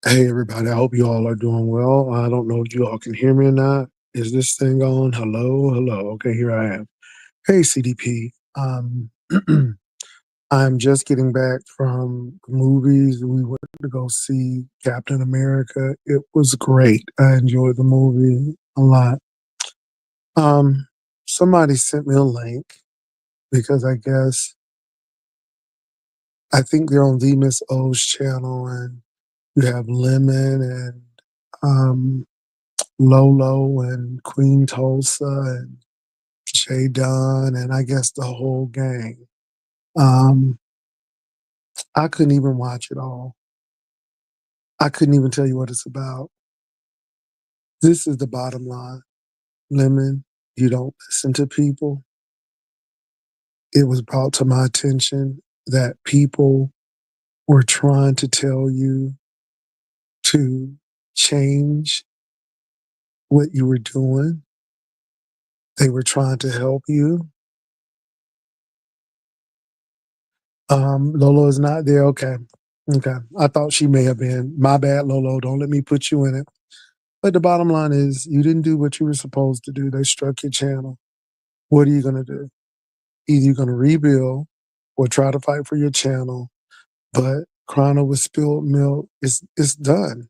Hey everybody, I hope you all are doing well. I don't know if you all can hear me or not. Is this thing on? Hello, hello. Okay, here I am. Hey CDP. I'm just getting back from the movies. We went to go see Captain America. It was great. I enjoyed the movie a lot. Um, Somebody sent me a link because I think they're on the Miss O's channel, and you have Lemon and um Lolo and Queen Tulsa and Shay Dunn and I guess the whole gang. Um, I couldn't even watch it all. I couldn't even tell you what it's about. This is the bottom line. Lemon, you don't listen to people. It was brought to my attention that people were trying to tell you to change what you were doing. They were trying to help you. Lolo is not there. Okay. Okay. I thought she may have been. My bad, Lolo. Don't let me put you in it. But the bottom line is you didn't do what you were supposed to do. They struck your channel. What are you going to do? Either you're going to rebuild or try to fight for your channel. But Chrono with spilled milk, it's done.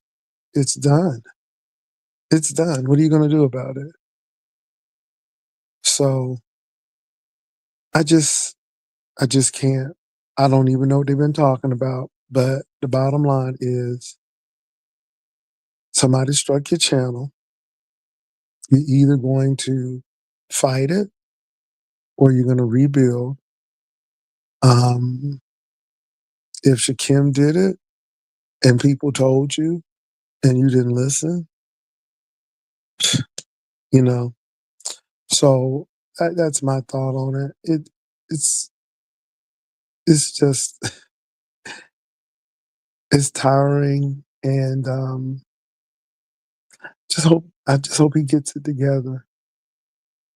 It's done. It's done. What are you going to do about it? So I just I just can't. I don't even know what they've been talking about. But the bottom line is somebody struck your channel. You're either going to fight it or you're going to rebuild. Um, if Shakim did it and people told you and you didn't listen, you know. So that's my thought on it. It's it's just it's tiring, and I just hope he gets it together.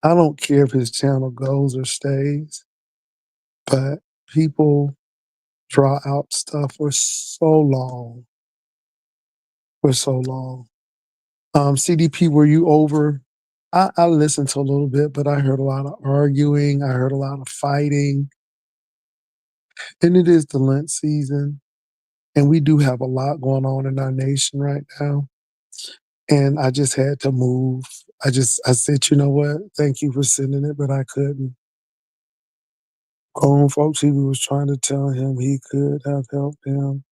I don't care if his channel goes or stays, but people draw out stuff for so long. CDP, were you over? I listened to a little bit, but I heard a lot of arguing. I heard a lot of fighting. And it is the Lent season. And we do have a lot going on in our nation right now. And I just had to move. I said, you know what? Thank you for sending it, but I couldn't. Grown folks, he was trying to tell him he could have helped him.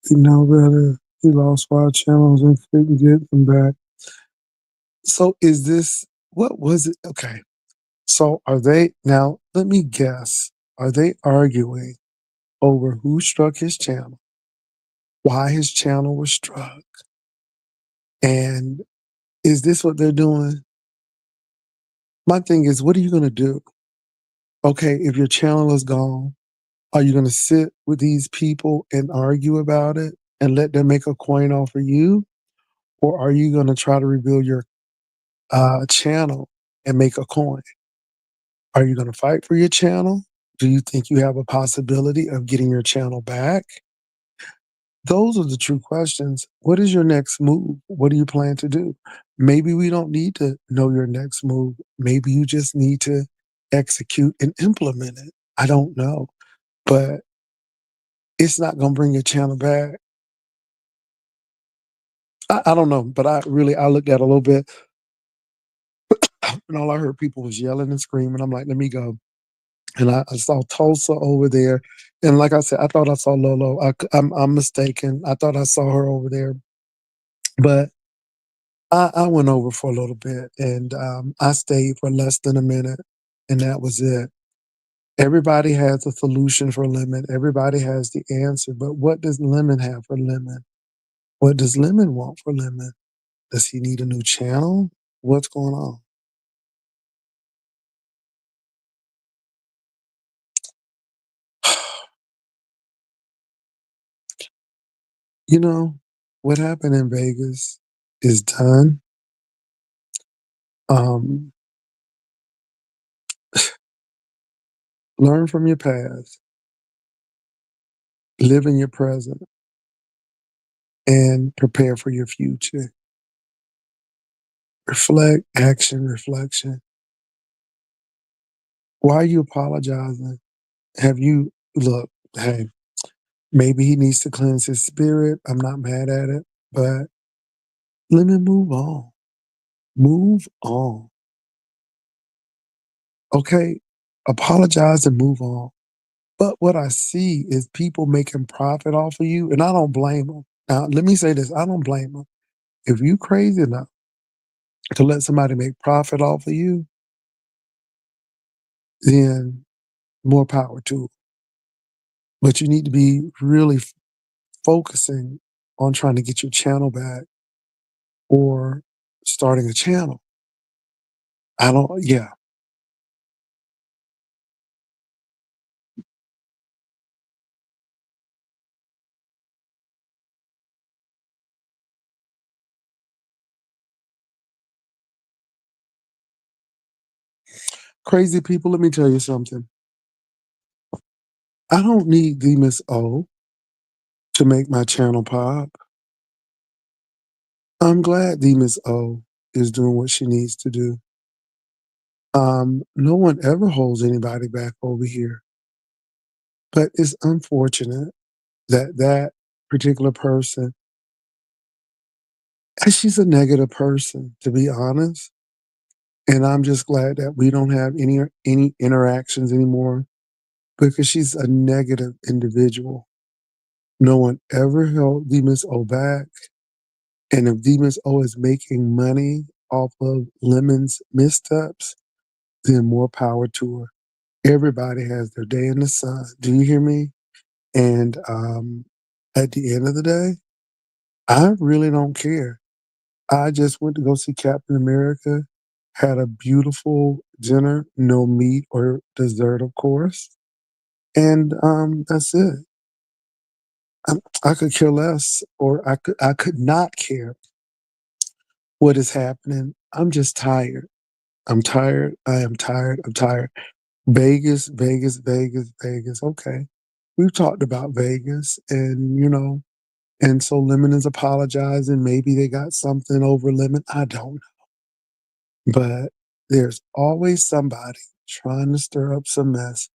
He know better. He lost 5 channels and couldn't get them back. So is this, what was it? Okay. So are they now? Let me guess. Are they arguing over who struck his channel, why his channel was struck, and is this what they're doing? My thing is, what are you going to do? Okay, if your channel is gone, are you going to sit with these people and argue about it and let them make a coin off of you, or are you going to try to rebuild your channel and make a coin? Are you going to fight for your channel? Do you think you have a possibility of getting your channel back? Those are the true questions. What is your next move? What do you plan to do? Maybe we don't need to know your next move. Maybe you just need to execute and implement it. I don't know. But it's not going to bring your channel back. I don't know. But I looked at it a little bit and all I heard people was yelling and screaming. I'm like, let me go. And I saw Tulsa over there. And like I said, I thought I saw Lolo. I'm mistaken. I thought I saw her over there. But I went over for a little bit and I stayed for less than a minute and that was it. Everybody has a solution for Lemon. Everybody has the answer. But what does Lemon have for Lemon? What does Lemon want for Lemon? Does he need a new channel? What's going on? You know, what happened in Vegas is done. Um, Learn from your past, live in your present. and prepare for your future. Reflect, action, reflection. Why are you apologizing? Have you, look, hey, maybe he needs to cleanse his spirit. I'm not mad at it, but let me move on. Move on. Okay? Apologize and move on. But what I see is people making profit off of you, and I don't blame them. Now, let me say this, I don't blame them. If you crazy enough to let somebody make profit off of you, then more power to it. But you need to be really focusing on trying to get your channel back or starting a channel. I don't, yeah. Crazy people, let me tell you something. I don't need the Miss O to make my channel pop. I'm glad the Miss O is doing what she needs to do. No one ever holds anybody back over here. But it's unfortunate that that particular person, and she's a negative person, to be honest. And I'm just glad that we don't have any interactions anymore because she's a negative individual. No one ever held the Miss O back. And if the Miss O is making money off of Lemon's missteps, then more power to her. Everybody has their day in the sun. Do you hear me? And at the end of the day, I really don't care. I just went to go see Captain America, had a beautiful dinner, no meat or dessert, of course. And that's it. I could care less, or I could not care what is happening. I'm just tired. I'm tired. I am tired. I'm tired. Vegas, Vegas, Vegas, Vegas. Okay. We've talked about Vegas and, and so Lemon is apologizing. Maybe they got something over Lemon. I don't know. But there's always somebody trying to stir up some mess.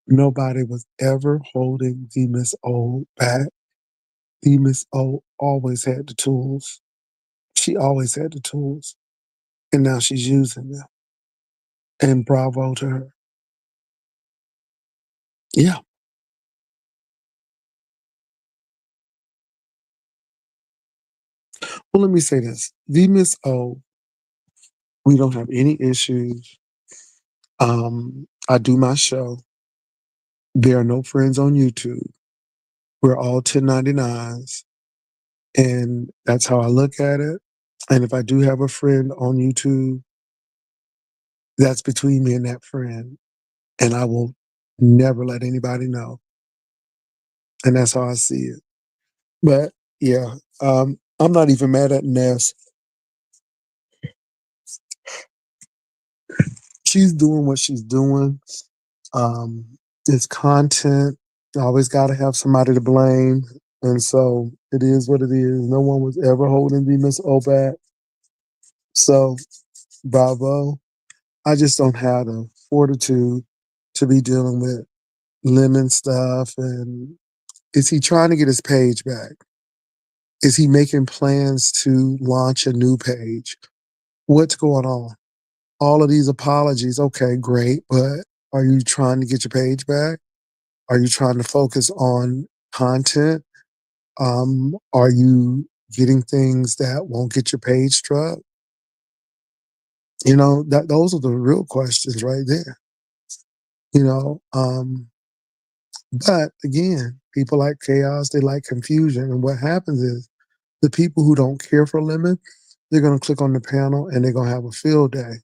Nobody was ever holding the Miss O back. The Miss O always had the tools. She always had the tools. And now she's using them. And bravo to her. Yeah. Well, let me say this. The Miss O, we don't have any issues. I do my show. There are no friends on YouTube. We're all 1099s. And that's how I look at it. And if I do have a friend on YouTube, that's between me and that friend. And I will never let anybody know. And that's how I see it. But yeah, I'm not even mad at Ness. She's doing what she's doing. Um, it's content. You always got to have somebody to blame. And so it is what it is. No one was ever holding the Miss O back. So bravo. I just don't have the fortitude to be dealing with lemon stuff. And is he trying to get his page back? Is he making plans to launch a new page? What's going on? All of these apologies, okay, great, but are you trying to get your page back? Are you trying to focus on content? Are you getting things that won't get your page struck? That those are the real questions right there. You know, but again, people like chaos, they like confusion. And what happens is the people who don't care for lemon, they're gonna click on the panel and they're gonna have a field day.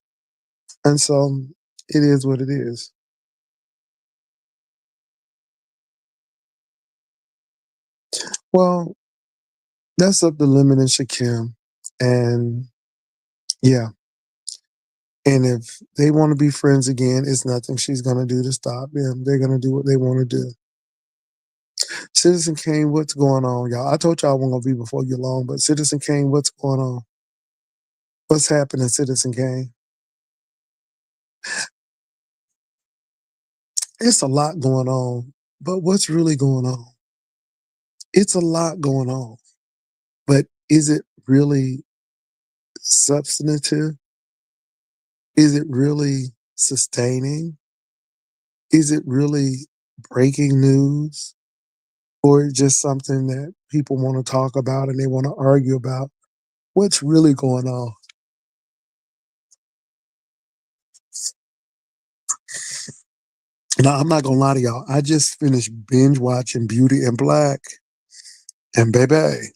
And so it is what it is. Well, that's up to Lemon and Shakim. And yeah. And if they want to be friends again, it's nothing she's going to do to stop them. They're going to do what they want to do. Citizen Kane, what's going on, y'all? I told y'all I wasn't gonna be before you long, but Citizen Kane, what's going on? What's happening, Citizen Kane? It's a lot going on, but what's really going on? It's a lot going on, but is it really substantive? Is it really sustaining? Is it really breaking news? Or just something that people want to talk about and they want to argue about? What's really going on? Now, I'm not gonna lie to y'all. I just finished binge watching Beauty and Black, and baby,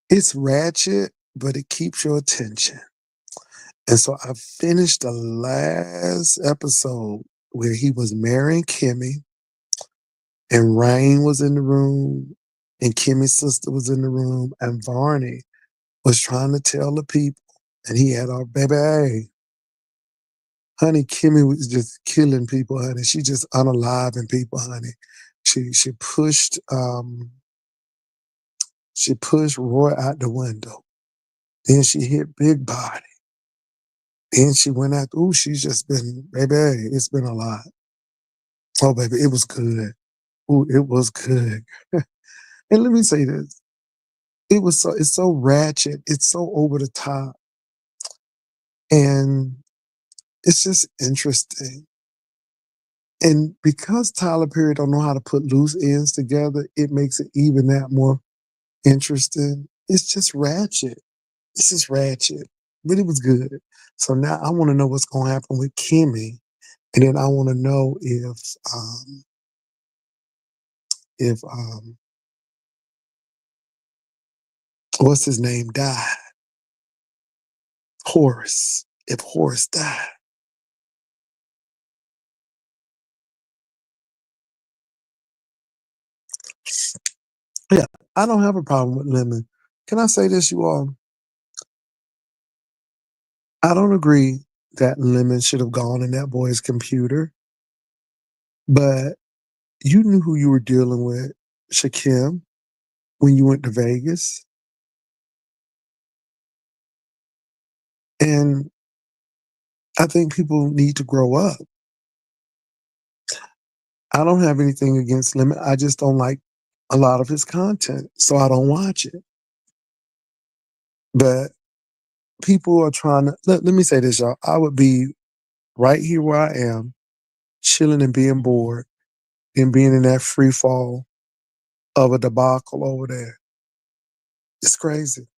it's ratchet, but it keeps your attention. And so I finished the last episode where he was marrying Kimmy, and Rain was in the room, and Kimmy's sister was in the room, and Varney was trying to tell the people, and he had our baby. Hey, honey, Kimmy was just killing people, honey. She just unaliving people, honey. She pushed Roy out the window. Then she hit Big Body. Then she went out. Ooh, she's just been, baby, it's been a lot. Oh, baby, it was good. Ooh, it was good. And let me say this. It's so ratchet. It's so over the top. And it's just interesting. And because Tyler Perry don't know how to put loose ends together, it makes it even that more interesting. It's just ratchet. It's just ratchet. But it was good. So now I want to know what's going to happen with Kimmy. And then I want to know if what's his name died? Horace. If Horace died. Yeah, I don't have a problem with Lemon. Can I say this, you all? I don't agree that Lemon should have gone in that boy's computer, but you knew who you were dealing with, Shakim, when you went to Vegas. And I think people need to grow up. I don't have anything against Lemon. I just don't like a lot of his content, so I don't watch it. But people are trying to let me say this, y'all. I would be right here where I am, chilling and being bored, and being in that free fall of a debacle over there. It's crazy.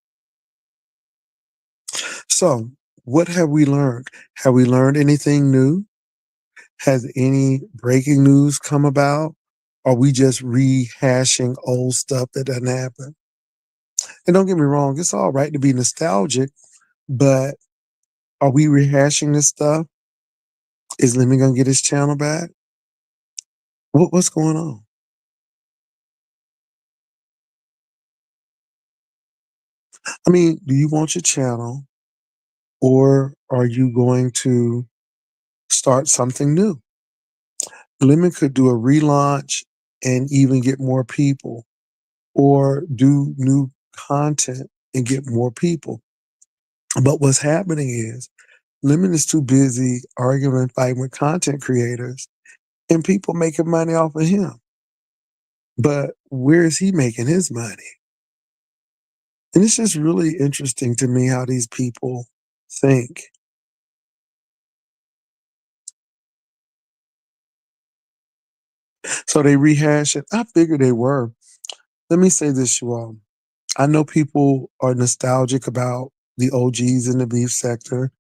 So, what have we learned? Have we learned anything new? Has any breaking news come about? Are we just rehashing old stuff that doesn't happen? And don't get me wrong, it's all right to be nostalgic, but are we rehashing this stuff? Is Lemmy gonna get his channel back? What's going on? I mean, do you want your channel, or are you going to start something new? Lemon could do a relaunch and even get more people, or do new content and get more people. But what's happening is Lemon is too busy arguing and fighting with content creators and people making money off of him. But where is he making his money? And it's just really interesting to me how these people think. So they rehash it. I figured they were. Let me say this, you all. I know people are nostalgic about the OGs in the beef sector,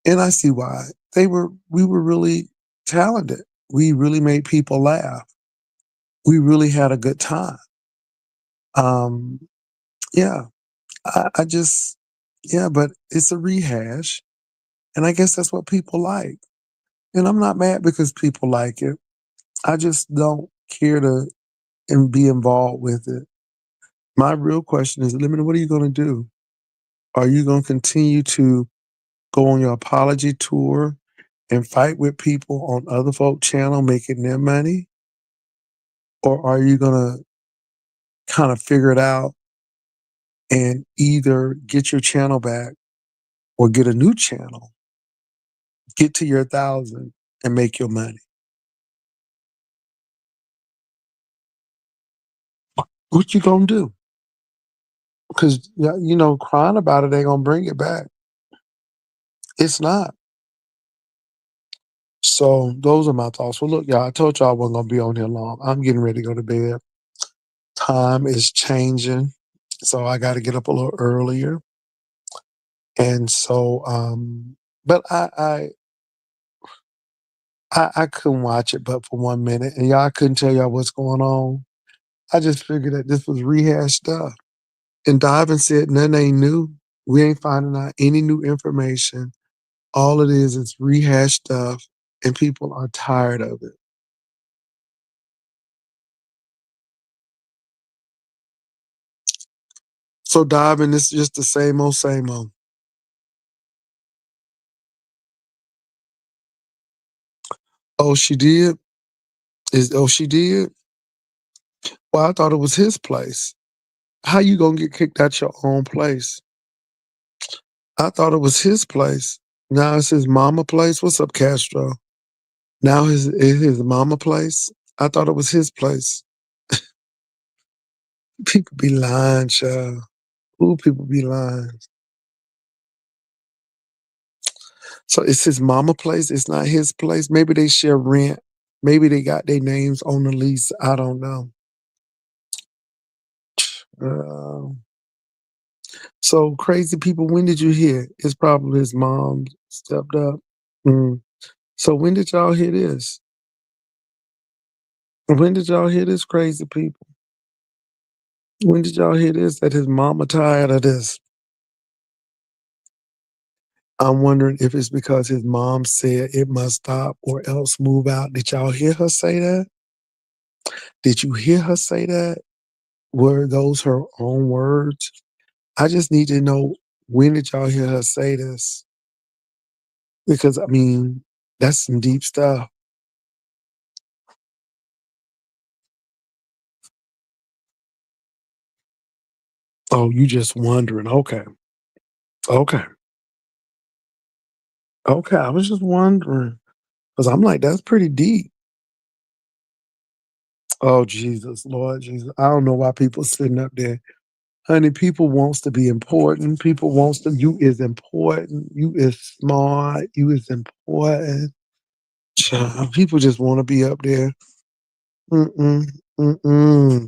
and I see why. We were really talented. We really made people laugh. We really had a good time. Um, yeah, I just, yeah, but it's a rehash. And I guess that's what people like. And I'm not mad because people like it. I just don't care to and be involved with it. My real question is, Lemon, what are you going to do? Are you going to continue to go on your apology tour and fight with people on other folk channel making their money? or are you gonna kind of figure it out and either get your channel back or get a new channel, get to your 1,000 and make your money? What you gonna do? Because crying about it ain't gonna bring it back. It's not. So those are my thoughts. Well, look, y'all, I told y'all I wasn't gonna be on here long. I'm getting ready to go to bed. Time is changing, so I got to get up a little earlier. And so, but I couldn't watch it, but for 1 minute, and y'all I couldn't tell y'all what's going on. I just figured that this was rehashed stuff. And Divin said nothing ain't new. We ain't finding out any new information. All it is rehashed stuff, and people are tired of it. So Divin, it's just the same old, same old. Oh, she did? She did? Well, I thought it was his place. How you gonna get kicked out your own place? I thought it was his place. Now it's his mama place. What's up, Castro? Now his mama place. I thought it was his place. People be lying, child. Ooh, people be lying. So it's his mama place. It's not his place. Maybe they share rent. Maybe they got their names on the lease. I don't know. Uh, so crazy people. When did you hear? It's probably his mom stepped up. Mm. So when did y'all hear this? When did y'all hear this, crazy people? When did y'all hear this? That his mama tired of this? I'm wondering if it's because his mom said it must stop or else move out. Did y'all hear her say that? Did you hear her say that? Were those her own words? I just need to know, when did y'all hear her say this? Because I mean, that's some deep stuff. Oh, you just wondering. Okay. Okay. Okay. I was just wondering. Because I'm like, that's pretty deep. Oh Jesus, Lord Jesus. I don't know why people sitting up there. Honey, people wants to be important. People wants to, you is important. You is smart. You is important. Child, people just want to be up there. Mm-mm. Mm-mm.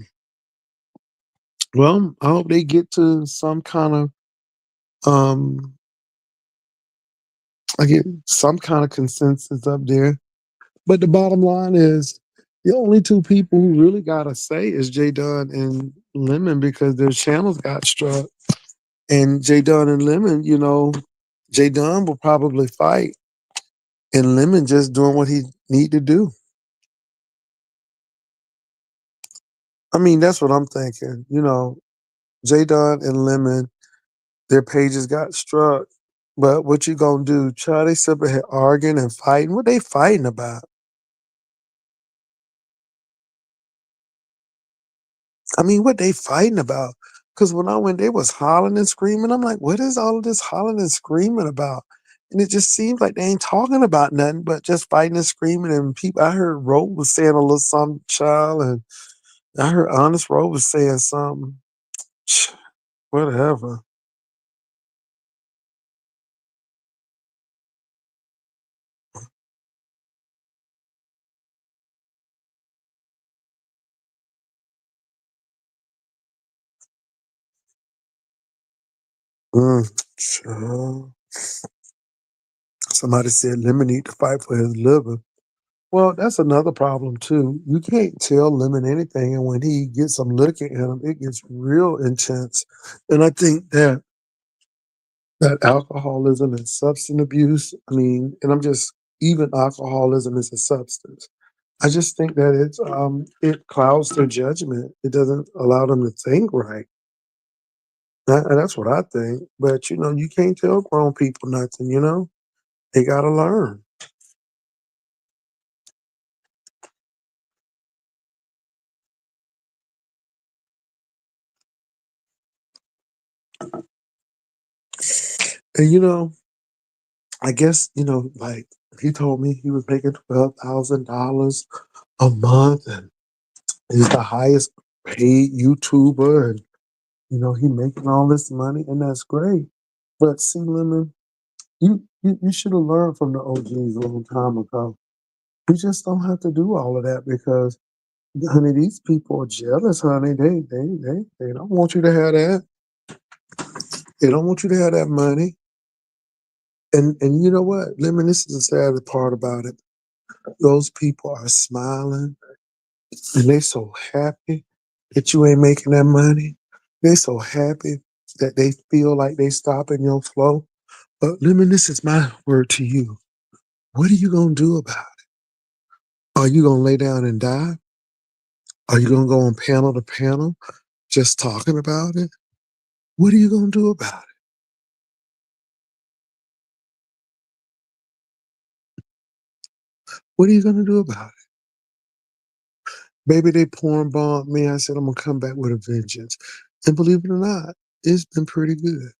Well, I hope they get to some kind of um I get some kind of consensus up there. But the bottom line is the only two people who really gotta say is J Dunn and Lemon, because their channels got struck. And J Dunn and Lemon, J Dunn will probably fight, and Lemon just doing what he need to do. I mean, that's what I'm thinking. J Dunn and Lemon, their pages got struck. But what you gonna do? Child, they sit here arguing and fighting. What they fighting about? I mean, what they fighting about? Because when I went, they was hollering and screaming. I'm like, what is all of this hollering and screaming about? And it just seems like they ain't talking about nothing but just fighting and screaming. And people, I heard Ro was saying a little something, child, and I heard Honest Ro was saying something. Whatever. Mm, child. Somebody said Lemon need to fight for his liver. Well, that's another problem too. You can't tell Lemon anything, and when he gets some liquor in him, it gets real intense. And I think that alcoholism and substance abuse, I mean, and I'm just, even alcoholism is a substance. I just think that it clouds their judgment. It doesn't allow them to think right. And that's what I think. But you can't tell grown people nothing. They got to learn. And I guess, like he told me he was making $12,000 a month and he's the highest paid YouTuber and he making all this money and that's great. But see, Lemon, you should have learned from the OGs a long time ago. You just don't have to do all of that because honey, these people are jealous, honey. They don't want you to have that. They don't want you to have that money. And you know what, Lemon, this is the saddest part about it. Those people are smiling and they so happy that you ain't making that money. They so happy that they feel like they stopping your flow. But Lemon, this is my word to you. What are you gonna do about it? Are you gonna lay down and die? Are you gonna go on panel to panel just talking about it? What are you gonna do about it? What are you gonna do about it? Baby, they pouring bomb me. I said I'm gonna come back with a vengeance. And believe it or not, it's been pretty good.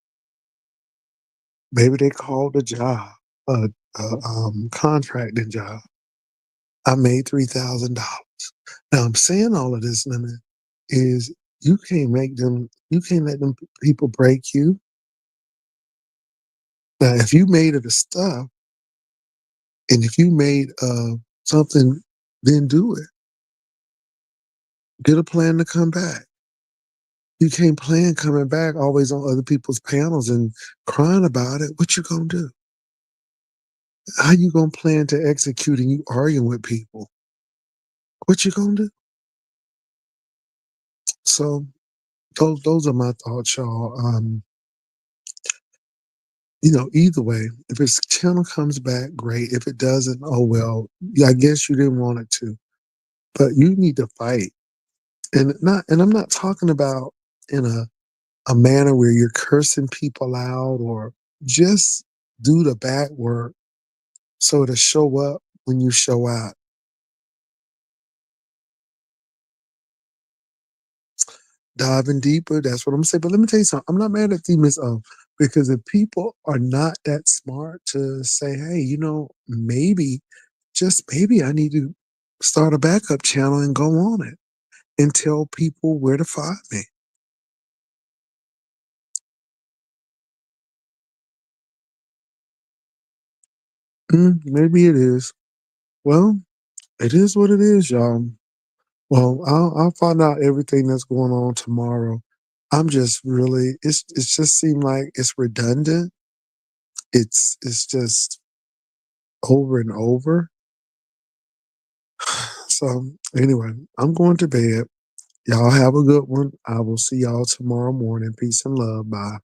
Maybe they called a job, a contracting job. I made $3,000. Now I'm saying all of this, Lemon, is you can't let them people break you. Now, if you made it a stuff, and if you made something, then do it. Get a plan to come back. You can't plan coming back always on other people's panels and crying about it. What you gonna do? How you gonna plan to execute and you arguing with people? What you gonna do? So those are my thoughts, y'all. Either way, if his channel comes back, great. If it doesn't, oh well. Yeah, I guess you didn't want it to, but you need to fight, and I'm not talking about in a manner where you're cursing people out or just do the back work so to show up when you show out. Diving deeper, that's what I'm saying. But let me tell you something. I'm not mad at you, Miss O, because if people are not that smart to say, hey, maybe, just maybe I need to start a backup channel and go on it and tell people where to find me. Maybe it is. Well, it is what it is, y'all. Well, I'll find out everything that's going on tomorrow. I'm just really it's just seemed like it's redundant. It's just over and over. So anyway, I'm going to bed. Y'all have a good one. I will see y'all tomorrow morning. Peace and love. Bye.